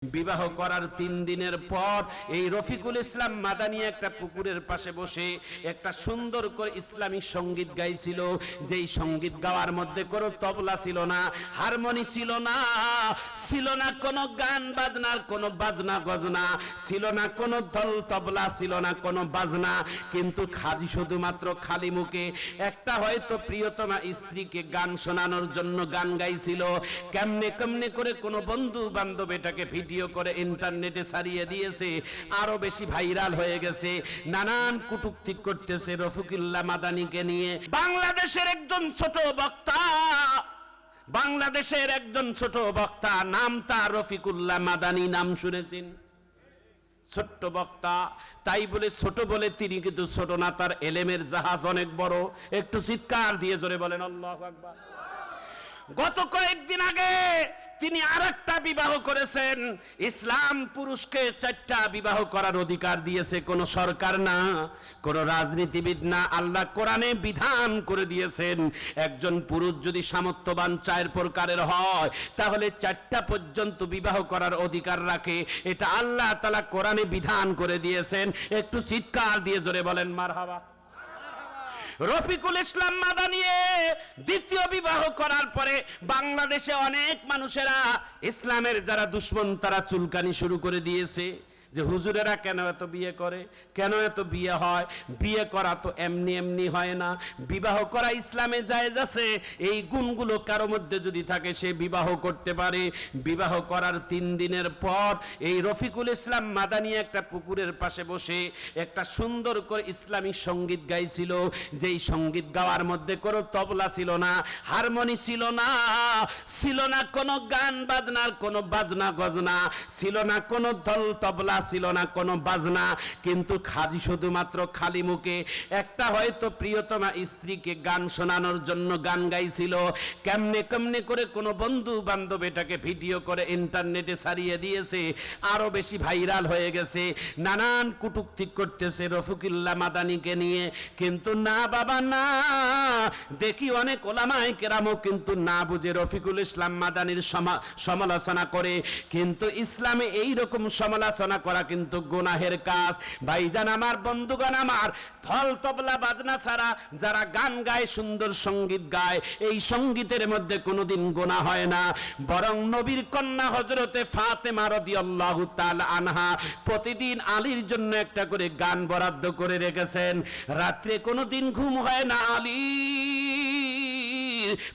বিবাহ করার 3 দিনের পর এই রফিকুল ইসলাম মাদানী একটা পুকুরের পাশে বসে একটা সুন্দর করে ইসলামিক সঙ্গীত গাইছিল। যেই সঙ্গীত গাওয়ার মধ্যে কোনো তবলা ছিল না, হারমোনি ছিল না, ছিল না কোনো গান বাজনার কোনো বাজনা গজনা, ছিল না কোনো ঢোল তবলা, ছিল না কোনো বাজনা, কিন্তু খালি শুধুমাত্র খালি মুখে একটা হয়তো প্রিয়তমা স্ত্রীকে গান শোনানোর জন্য গান গাইছিল। কেমনে কেমনে করে কোনো বন্ধু বান্ধব এটাকে ভিডিও করে ইন্টারনেটে ছাড়িয়ে দিয়েছে, আরো বেশি ভাইরাল হয়ে গেছে। নানান কটূক্তি করতেছে রফিকুল্লাহ মাদানীকে নিয়ে। বাংলাদেশের একজন ছোট বক্তা, বাংলাদেশের একজন ছোট বক্তা, নাম তার রফিকুল্লাহ মাদানী, নাম শুনেছেন? ছোট্ট বক্তা, তাই বলে ছোট বলে তিনি কিন্তু ছোট না, তার এলেমের জাহাজ অনেক বড়। একটু চিৎকার দিয়ে জোরে বলেন আল্লাহু আকবার। গত কয়েকদিন আগে তিনি আরেকটা বিবাহ করেছেন। ইসলাম পুরুষকে 4টা বিবাহ করার অধিকার দিয়েছে, কোন সরকার না, কোন রাজনীতিবিদ না, আল্লাহ কোরআনে বিধান করে দিয়েছেন। একজন পুরুষ যদি সামর্থ্যবান 4 প্রকারের হয় তাহলে 4টা পর্যন্ত বিবাহ করার অধিকার রাখে। এটা আল্লাহ তাআলা কোরআনে বিধান করে দিয়েছেন। একটু চিৎকার দিয়ে জোরে বলেন মারহাবা। রফিকুল ইসলাম মাদানী দ্বিতীয় বিবাহ করার পরে বাংলাদেশে অনেক মানুষেরা, ইসলামের যারা দুশমন, তারা চুলকানি শুরু করে দিয়েছে যে হুজুরেরা কেন এত বিয়ে করে, কেন এত বিয়ে হয়, বিয়ে করা তো এমনি এমনি হয় না, বিবাহ করা ইসলামে জায়েজ আছে। এই গুণগুলো কারো মধ্যে যদি থাকে সে বিবাহ করতে পারে। বিবাহ করার 3 দিনের পর এই রফিকুল ইসলাম মাদানী একটা পুকুরের পাশে বসে একটা সুন্দর করে ইসলামিক সঙ্গীত গাইছিল। যেই সঙ্গীত গাওয়ার মধ্যে কোনো তবলা ছিল না, হারমোনি ছিল না, ছিল না কোনো গান বাজনার কোনো বাজনা গজনা, ছিল না কোনো ঢোল তবলা, ছিল না কোনো বাজনা, কিন্তু খালি শুধুমাত্র খালি মুখে একটা হয়তো প্রিয়তমা স্ত্রীকে গান শোনানোর জন্য গান গাইছিল। কেমনে কেমনে করে কোনো বন্ধু বান্ধব এটাকে ভিডিও করে ইন্টারনেটে ছাড়িয়ে দিয়েছে, আরো বেশি ভাইরাল হয়ে গেছে। নানান কটূক্তি করতেছে রফিকুল্লাহ মাদানীকে নিয়ে, কিন্তু না বাবা না, দেখি অনেক ওলামায়ে কেরামও কিন্তু না বুঝে রফিকুল ইসলাম মাদানীর সমালোচনা করে। কিন্তু ইসলামে এই রকম সমালোচনা করা কিন্তু গুনাহের কাজ। ভাইজান আমার, বন্ধুগণ আমার, ঢোল তবলা বাজনা ছাড়া যারা গান গায়, সুন্দর সঙ্গীত গায়, এই সঙ্গীতের মধ্যে কোনোদিন গুনাহ হয় না। বরং নবীর কন্যা হযরতে ফাতেমা রাদিয়াল্লাহু তাআলা আনহা প্রতিদিন আলীর জন্য একটা করে গান বরাদ্দ করে রেখেছেন। রাত্রে কোনোদিন ঘুম হয় না আলী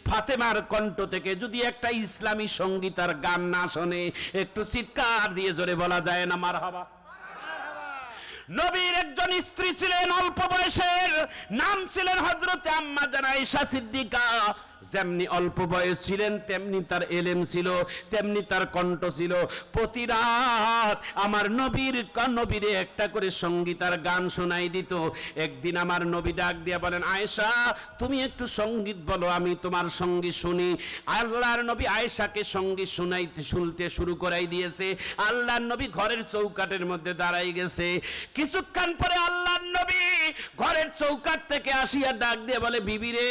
ফাতেমার কণ্ঠ থেকে যদি একটা ইসলামী সঙ্গীত আর গান না শোনে। একটু চিৎকার দিয়ে জোরে বলা যায় না মারহাবা। নবীর একজন স্ত্রী ছিলেন অল্প বয়সের, নাম ছিলেন হযরতে আম্মা জান আয়েশা সিদ্দিকা। যেমনি অল্প বয়স ছিলেন তেমনি তার এলেম ছিল, তেমনি তার কণ্ঠ ছিল। প্রতি রাত আমার নবীরে একটা করে সঙ্গীত আর গান শোনাই দিত। একদিন আমার নবী ডাক দিয়ে বলেন, আয়েশা তুমি একটু সঙ্গীত বলো, আমি তোমার সঙ্গীত শুনি। আল্লাহর নবী আয়েশাকে সঙ্গীত শুনতে শুরু করাই দিয়েছে। আল্লাহর নবী ঘরের চৌকাটের মধ্যে দাঁড়াই গেছে। কিছুক্ষণ পরে আল্লাহর নবী ঘরের চৌকাট থেকে আসিয়া ডাক দিয়ে বলে, বিবি রে,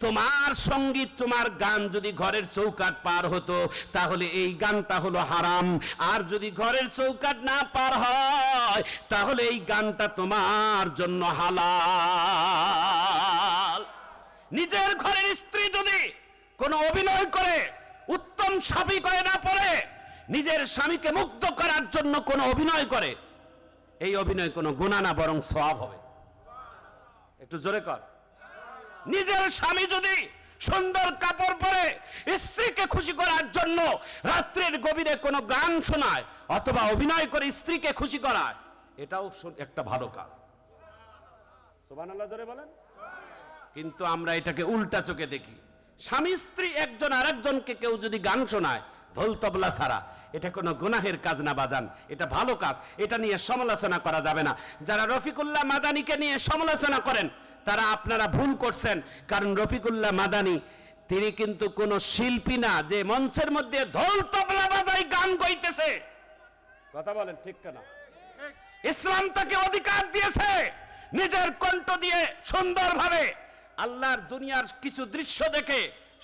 তোমার সঙ্গীত, তোমার গান যদি ঘরের চৌকাট পার হতো তাহলে এই গানটা হলো হারাম, আর যদি ঘরের চৌকাট না পার হয় তাহলে এই গানটা তোমার জন্য হালাল। নিজের ঘরের স্ত্রী যদি কোনো অভিনয় করে, উত্তম স্বামী করে না পড়ে, নিজের স্বামীকে মুগ্ধ করার জন্য কোনো অভিনয় করে, এই অভিনয় কোনো গুনাহ না, বরং সওয়াব হবে। একটু জোরে কর। নিজের স্বামী যদি সুন্দর কাপড় পরে স্ত্রীকে খুশি করার জন্য রাত্রের গভীরে কোনো গান শোনায় অথবা অভিনয় করে স্ত্রীকে খুশি করায়, এটাও একটা ভালো কাজ। সুবহানাল্লাহ জোরে বলেন। কিন্তু আমরা এটাকে উল্টা চোখে দেখি। স্বামী স্ত্রী একজন আরেকজনকে কেউ যদি গান শোনায় ঢোল তবলা ছাড়া, এটা কোনো গুনাহের কাজ না বাজান, এটা ভালো কাজ। এটা নিয়ে সমালোচনা করা যাবে না। যারা রফিকুল্লাহ মাদানীকে নিয়ে সমালোচনা করেন তারা আপনারা ভুল করছেন। কারণ রফিকুল্লাহ মাদানী তিনি কিন্তু কোনো শিল্পী না যে মঞ্চের মধ্যে ঢোল তবলা বাজাই গান গাইতেছে। কথা বলেন ঠিক কিনা? ইসলাম তাকে অধিকার দিয়েছে নিজের কণ্ঠ দিয়ে সুন্দরভাবে আল্লাহর দুনিয়ার কিছু দৃশ্য দেখে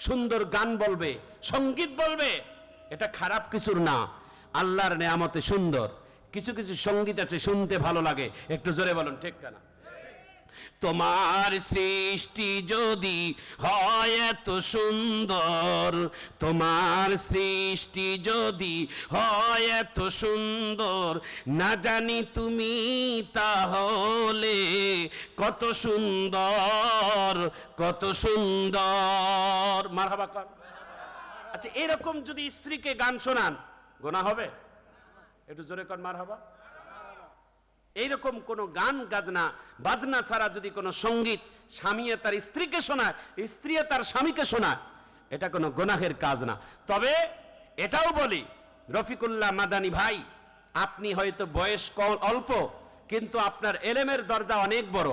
সুন্দর গান বলবে, সঙ্গীত বলবে, এটা খারাপ কিছুর না। আল্লাহর নেয়ামতে সুন্দর। কিছু কিছু সঙ্গীত আছে শুনতে ভালো লাগে, একটু জোরে বলুন ঠিক কিনা? তোমার সৃষ্টি যদি হয় এত সুন্দর, তোমার সৃষ্টি যদি হয় এত সুন্দর, না জানি তুমি তাহলে কত সুন্দর, কত সুন্দর। মারহাবা কর। আচ্ছা, এরকম যদি স্ত্রীকে গান শোনান গোনা হবে? একটু জোরে কর মারহাবা। এইরকম কোন গান বাজনা ছাড়া যদি কোনো সঙ্গীত স্বামীয়ে তার স্ত্রীকে শোনায়, স্ত্রী তার স্বামীকে শোনায়, এটা কোনো গুনাহের কাজ না। তবে এটাও বলি, রফিকুল্লাহ মাদানী ভাই, আপনি হয়তো বয়স অল্প, কিন্তু আপনার এলেমের দরজা অনেক বড়,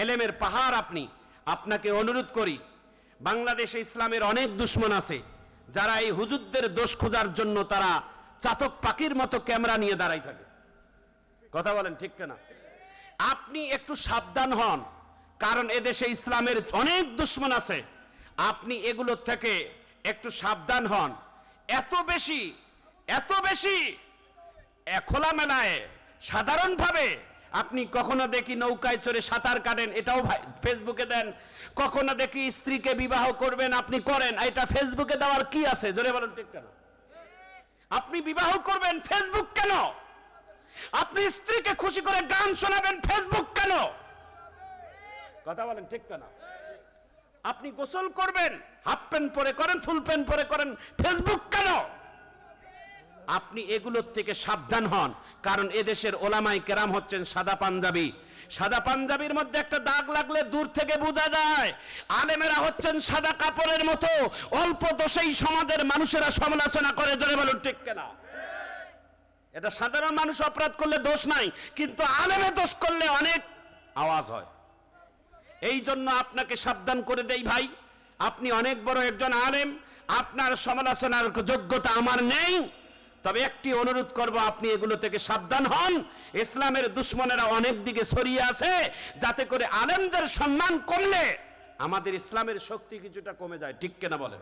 এলেমের পাহাড় আপনি। আপনাকে অনুরোধ করি, বাংলাদেশে ইসলামের অনেক দুশ্মন আছে, যারা এই হুজুরদের দোষ খোঁজার জন্য তারা চাতক পাখির মতো ক্যামেরা নিয়ে দাঁড়াই থাকে। কথা বলেন ঠিক কিনা? আপনি একটু সাবধান হন, কারণ এদেশে ইসলামের অনেক দুশ্মন আছে। আপনি এগুলোর থেকে একটু সাবধান হন। এত বেশি খোলামেলায় সাধারণভাবে আপনি কখনো দেখি নৌকায় চড়ে সাঁতার কাটেন, এটাও ফেসবুকে দেন। কখনো দেখি স্ত্রীকে বিবাহ করবেন, আপনি করেন, এটা ফেসবুকে দেওয়ার কি আছে? জোরে বলেন ঠিক কেন? আপনি বিবাহ করবেন, ফেসবুক কেন? আপনি স্ত্রীকে খুশি করে গান শোনাবেন, ফেসবুক কেন? কথা বলেন ঠিক কেন? আপনি গোসল করবেন, হাফ প্যান্ট পরে করেন, ফুল প্যান্ট পরে করেন, ফেসবুক কেন? আপনি এগুলোর থেকে সাবধান হন, কারণ এদেশের ওলামাই কেরাম হচ্ছেন সাদা পাঞ্জাবি। সাদা পাঞ্জাবির মধ্যে একটা দাগ লাগলে দূর থেকে বোঝা যায়। আলেমেরা হচ্ছেন সাদা কাপড়ের মতো, অল্প দোষেই সমাজের মানুষেরা সমালোচনা করে। জোরে বলুন ঠিক কিনা? এটা সাধারণ মানুষ অপরাধ করলে দোষ নাই, কিন্তু আলেমে দোষ করলে অনেক আওয়াজ হয়। এই জন্য আপনাকে সাবধান করে দেই ভাই, আপনি অনেক বড় একজন আলেম, আপনার সমালোচনার যোগ্যতা আমার নেই। তবে একটি অনুরোধ করব, আপনি এগুলো থেকে সাবধান হন। ইসলামের দুশ্মনেরা অনেক দিকে ছড়িয়ে আছে, যাতে করে আলেমদের সম্মান করলে আমাদের ইসলামের শক্তি কিছুটা কমে যায়। ঠিক কিনা বলেন?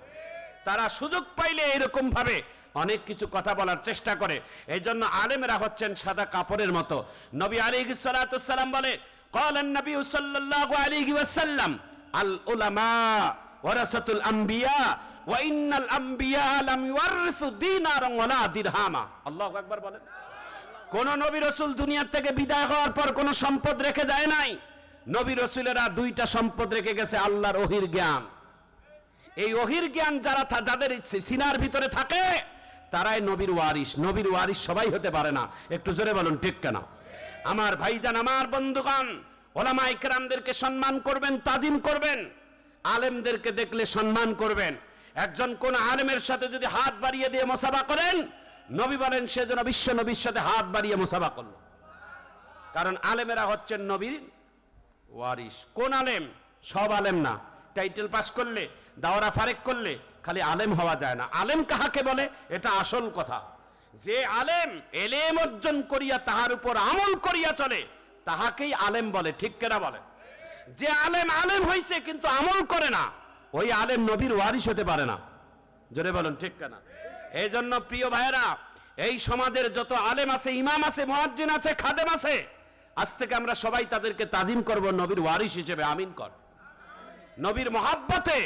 তারা সুযোগ পাইলে এরকম ভাবে অনেক কিছু কথা বলার চেষ্টা করে। এই জন্য আলেমেরা হচ্ছেন সাদা কাপড়ের মতো। নবী আলাইহিস সালাতু ওয়াস সালাম বলে, ক্বালান নবী সাল্লাল্লাহু আলাইহি ওয়াসাল্লাম, আল উলামা ওয়ারাসাতুল আম্বিয়া ওয়া ইন্নাল আম্বিয়া লাম ইওয়ারিসু দিনারান ওয়ালা দিরহামা। আল্লাহু আকবার বলেন। কোন নবী রাসূল দুনিয়া থেকে বিদায় হওয়ার পর কোন সম্পদ রেখে যায় নাই। নবী রাসূলেরা দুইটা সম্পদ রেখে গেছে, আল্লাহর ওহীর জ্ঞান। এই ওহীর জ্ঞান যাদের সিনার ভিতরে থাকে, তারাই নবীর ওয়ারিস। নবীর ওয়ারিস সবাই হতে পারে না। একটু জোরে বলুন ঠিক কেনা? আমার ভাইজান, আমার বন্ধুগণ, ওলামায়ে কেরামদেরকে সম্মান করবেন, তাজিম করবেন। আলেমদেরকে দেখলে সম্মান করবেন। একজন কোন আলেমের সাথে যদি হাত বাড়িয়ে দিয়ে মুসাফা করেন, নবী বলেন সে যেন বিশ্ব নবীর সাথে হাত বাড়িয়ে মুসাফা করল। কারণ আলেমেরা হচ্ছেন নবীর ওয়ারিস। কোন আলেম? সব আলেম না। টাইটেল পাস করলে, দাওরা ফারেক করলে খালি আলেম হওয়া যায় না। আলেম কাহাকে বলে, এটা আসল কথা। যে আলেম এলেম অর্জন করিয়া তাহার উপর আমল করিয়া চলে, তাহাকেই আলেম বলে। ঠিক কেনা বলে? যে আলেম হইছে কিন্তু আমল করে না, ওই আলেম নবীর ওয়ারিস হতে পারে না। জোরে বলুন ঠিক কেনা? এই জন্য প্রিয় ভাইয়েরা, এই সমাজের যত আলেম আছে, ইমাম আছে, মুয়াজ্জিন আছে, খাদেম আছে, আজ থেকে আমরা সবাই তাদেরকে তাজিম করব নবীর ওয়ারিস হিসেবে। আমিন কর। নবীর মহাব্বতে,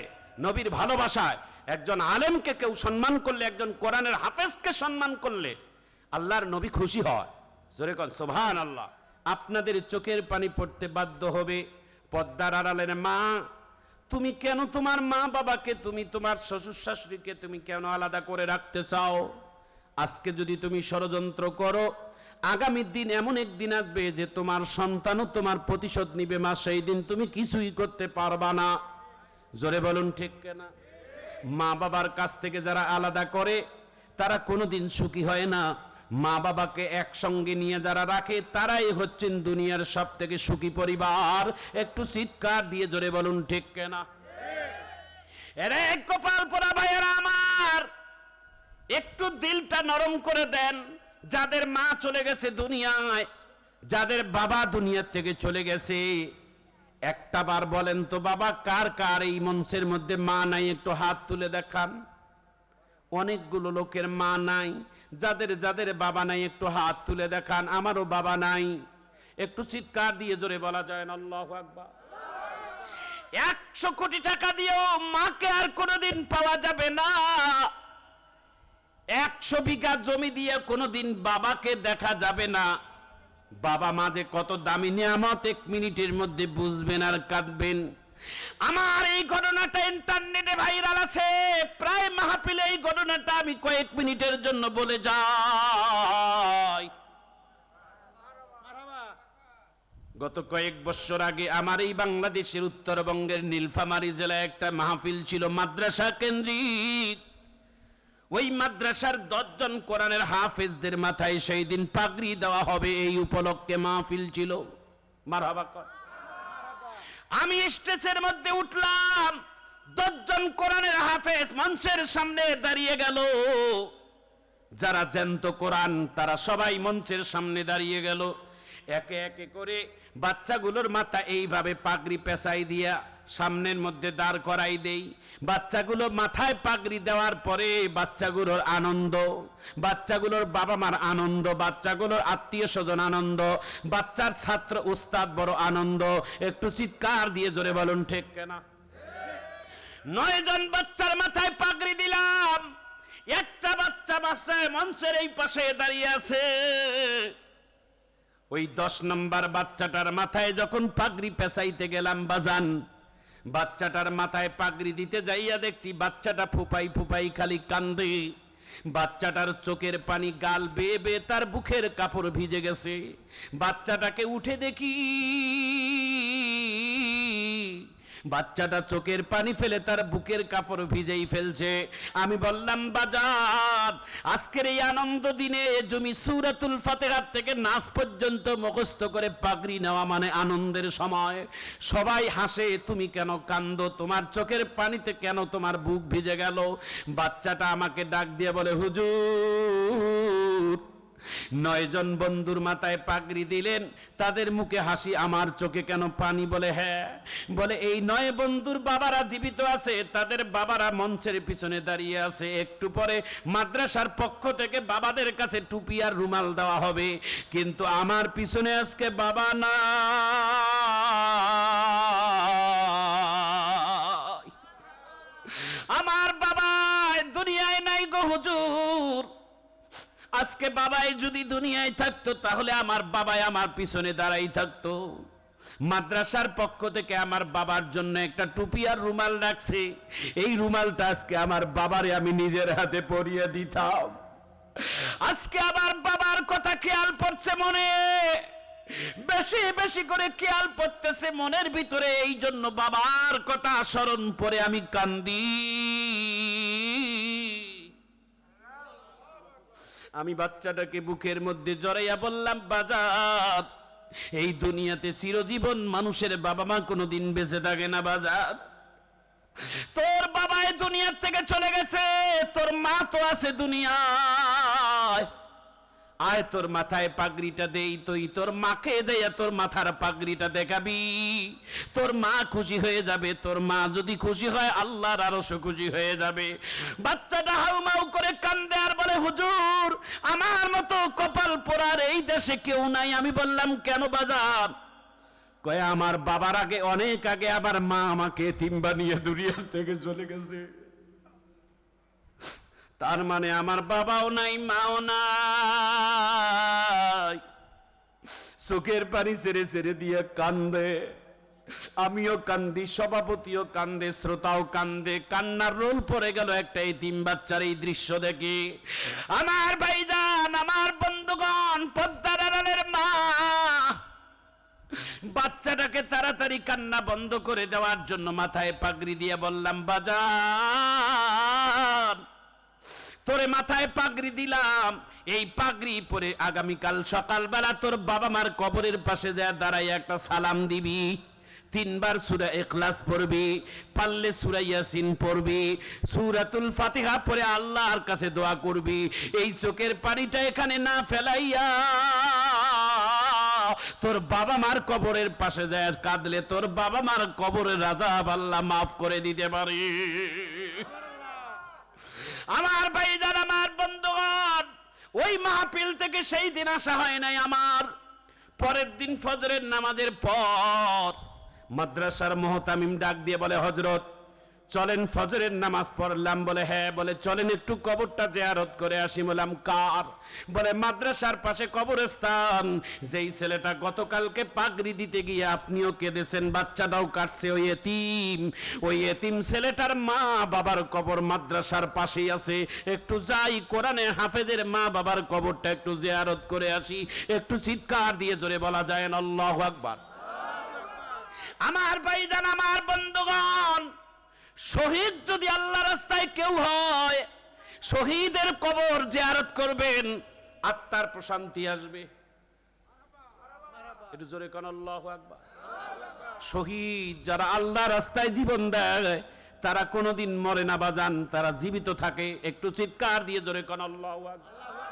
নবীর ভালোবাসায় একজন আলেমকে কেউ সম্মান করলে, একজন কোরআনের হাফেজকে সম্মান করলে আল্লাহর নবী খুশি হয়। জোরে কর সুবহানাল্লাহ। আপনাদের চোখের পানি পড়তে বাধ্য হবে। পর্দার আড়ালের মা, তুমি কেন তোমার মা বাবাকে, তুমি তোমার শ্বশুর শাশুড়িকে তুমি কেন আলাদা করে রাখতে চাও? আজকে যদি তুমি ষড়যন্ত্র করো, আগামী দিন এমন একদিন আসবে যে তোমার সন্তানও তোমার প্রতিশোধ নিবে। মা, সেই দিন তুমি কিছুই করতে পারবা না। জোরে বলুন ঠিক কিনা? মা বাবার কাছ থেকে যারা আলাদা করে, তারা কোনোদিন সুখী হয় না। মা বাবাকে একসঙ্গে নিয়ে যারা রাখে, তারাই হচ্ছেন দুনিয়ার সব থেকে সুখী পরিবার। একটু চিৎকার দিয়ে জোরে বলুন ঠিক কিনা? এরে কপাল পোড়া ভাইয়েরা আমার, একটু দিলটা নরম করে দেন। যাদের মা চলে গেছে দুনিয়ায়, যাদের বাবা দুনিয়া থেকে চলে গেছে, একটা বার বলেন তো বাবা, কার কার এই মঞ্চের মধ্যে মা নাই? একটু হাত তুলে দেখান। অনেকগুলো লোকের মা নাই। যাদের যাদের বাবা নাই একটু হাত তুলে দেখান, আমারও বাবা নাই। একটু চিৎকার দিয়ে জোরে বলা যায় না আল্লাহু আকবার। 100 কোটি টাকা দিয়েও মাকে আর কোনোদিন পাওয়া যাবে না। 100 বিঘা জমি দিয়ে কোনোদিন বাবাকে দেখা যাবে না। বাবা মা যে কত দামি নিয়ামত 1 মিনিটের মধ্যে বুঝবেন আর কাঁদবেন। আমার এই ঘটনাটা ইন্টারনেটে ভাইরাল আছে, প্রায় মাহফিলে এই ঘটনাটা আমি কয়েক মিনিটের জন্য বলে যাই। গত কয়েক বছর আগে আমার এই বাংলাদেশের উত্তরবঙ্গের নীলফামারী জেলায় একটা মাহফিল ছিল মাদ্রাসা কেন্দ্রিক। ওই মাদ্রাসার 10 জন কোরআনের হাফেজদের মাথায় সেই দিন পাগড়ি দেওয়া হবে, এই উপলক্ষে মাহফিল ছিল। মারহাবা কর। আমি স্টেজের মধ্যে উঠলাম, 10 জন কোরআনের হাফেজ মঞ্চের সামনে দাঁড়িয়ে গেল। যারা জ্যান্ত কোরআন তারা সবাই মঞ্চের সামনে দাঁড়িয়ে গেল। একে একে করে বাচ্চাগুলোর মাথা এইভাবে পাগড়ি পেঁচাই দিয়া সামনের মধ্যে দাঁড় করাই দেই। বাচ্চাগুলো মাথায় পাগড়ি দেওয়ার পরে বাচ্চাগুলোর আনন্দ, বাচ্চাগুলোর বাবা মার আনন্দ, বাচ্চাগুলোর আত্মীয় স্বজন আনন্দ, বাচ্চার ছাত্র উস্তাদ বড় আনন্দ। একটু চিৎকার দিয়ে জোরে বলুন ঠিক কিনা। 9 জন বাচ্চার মাথায় পাগড়ি দিলাম। একটা বাচ্চা বাসায় মঞ্চের এই পাশে দাঁড়িয়ে আছে। ওই 10 নম্বর বাচ্চাটার মাথায় যখন পাগড়ি পেঁচাইতে গেলাম বাজান, বাচ্চাটার মাথায় পাগড়ি দিতে যাইয়া দেখছি বাচ্চাটা ফুপাই ফুপাই খালি কান্দে। বাচ্চাটার চোখের পানি গাল বেয়ে বেয়ে তার বুকের কাপড় ভিজে গেছে। বাচ্চাটাকে উঠে দেখি বাচ্চাটা চোখের পানি ফেলে তার বুকের কাপড় ভিজেই ফেলছে। আমি বললাম বাজার, আজকের এই আনন্দ দিনে জমি সূরাতুল ফাতিহা থেকে নাস পর্যন্ত মুখস্থ করে পাগড়ি নেওয়া মানে আনন্দের সময়। সবাই হাসে, তুমি কেন কান্দো? তোমার চোখের পানিতে কেন তোমার বুক ভিজে গেল? বাচ্চাটা আমাকে ডাক দিয়ে বলে, হুজুর 9 জন বন্ধুর মাথায় পাগড়ি দিলেন, তাদের মুখে হাসি, আমার চোখে কেন পানি? বলে হ্যাঁ। বলে এই 9 বন্ধুর বাবারা জীবিত আছে, তাদের বাবারা মঞ্চের পিছনে দাঁড়িয়ে আছে। একটু পরে মাদ্রাসার পক্ষ থেকে বাবাদের কাছে টুপি আর রুমাল দেওয়া হবে, কিন্তু আমার পিছনে আজকে বাবা না। আমার বাবা দুনিয়ায় নাই গো হুজুর। আজকে বাবাই যদি দুনিয়ায় থাকতো তাহলে আমার বাবাই আমার পিছনে দাঁড়াই থাকতো। মাদ্রাসার পক্ষ থেকে আমার বাবার জন্য একটা টুপি আর রুমাল রাখছে। এই রুমালটা আজকে আমার বাবারে আমি নিজের হাতে পরিয়ে দিতাম। আজকে আমার বাবার কথা খেয়াল পড়ছে মনে, বেশি বেশি করে খেয়াল পড়তেছে মনের ভিতরে। এই জন্য বাবার কথা স্মরণ পড়ে আমি কান্দি। আমি বাচ্চাটাকে বুকের মধ্যে জড়াইয়া বললাম, বাজার এই দুনিয়াতে চিরজীবন মানুষের বাবা মা কোনোদিন বেঁচে থাকে না। বাজার তোর বাবা এই দুনিয়ার থেকে চলে গেছে, তোর মা তো আছে দুনিয়ায়। আয় তোর মাথায় পাগড়িটা দেই, তুই তোর মাকে দেয়া তোর মাথার পাগড়িটা দেখাবি, তোর মা খুশি হয়ে যাবে। তোর মা যদি খুশি হয় আল্লাহর আরশও খুশি হয়ে যাবে। বাচ্চাটা হাউমাউ করে কান্দে আর বলে, হুজুর আমার মতো কপাল পোড়ার এই দেশে কেউ নাই। আমি বললাম কেন বাজার? কয় আমার বাবার আগে, অনেক আগে আমার মা আমাকে এতিম বানিয়ে দুনিয়া থেকে চলে গেছে। তার মানে আমার বাবাও নাই, মাও নাই। চোখের পানি ছেড়ে ছেড়ে দিয়ে কান্দে। আমিও কান্দি, সভাপতিও কান্দে, শ্রোতাও কান্দে। কান্নার রোল পড়ে গেল একটা এতিম বাচ্চার এই দৃশ্য দেখে। আমার ভাইজান, আমার বন্ধুগণ, পদ্মার আড়ালের মা বাচ্চাটাকে তাড়াতাড়ি কান্না বন্ধ করে দেওয়ার জন্য মাথায় পাগড়ি দিয়ে বললাম, বাজার তোরে মাথায় পাগড়ি দিলাম, এই পাগড়ি পরে আগামীকাল সকালবেলা তোর বাবা মার কবরের পাশে যা দাঁড়াই একটা সালাম দিবি। 3 বার সূরা ইখলাস পড়বি, পারলে সূরা ইয়াসিন পড়বি, সূরাতুল ফাতিহা পড়ে আল্লাহর কাছে দোয়া করবি। এই চোখের পানিটা এখানে না ফেলাইয়া তোর বাবা মার কবরের পাশে যায় কাঁদলে তোর বাবা মার কবরের আযাব আল্লাহ মাফ করে দিতে পারে। আমার ভাইজান, আমার বন্ধুগণ, ওই মাহফিল থেকে সেই দিন আসা হয় নাই আমার। পরের দিন ফজরের নামাজের পর মাদ্রাসার মুহতামিম ডাক দিয়ে বলে, হযরত চলেন ফজরের নামাজ পড়লাম। বলে হ্যাঁ। বলে চলেন একটু কবরটা জিয়ারত করে আসি। বললাম কার? বলে মাদ্রাসার পাশে কবরস্থান, যেই ছেলেটা গতকালকে পাগড়ি দিতে গিয়ে আপনিও কেঁদেছেন, বাচ্চাটাও কাটছে, ওই এতিম, ওই এতিম ছেলেটার মা বাবার কবর মাদ্রাসার পাশেই আছে। একটু যাই, কোরআনে হাফেজের মা বাবার কবরটা একটু জিয়ারত করে আসি। একটু চিৎকার দিয়ে জোরে বলা যায় না আল্লাহু আকবার? আমার ভাইজান, আমার বন্ধুগণ, শহীদ যদি আল্লাহ রাস্তায় কেউ হয়, শহীদের কবর জিয়ারত করবেন, আত্মার প্রশান্তি আসবে। একটু জোরে কোন আল্লাহু আকবার। শহীদ যারা আল্লাহ রাস্তায় জীবন দেয় তারা কোনোদিন মরে না বাজান, তারা জীবিত থাকে। একটু চিৎকার দিয়ে জোরে কোন আল্লাহু আকবার।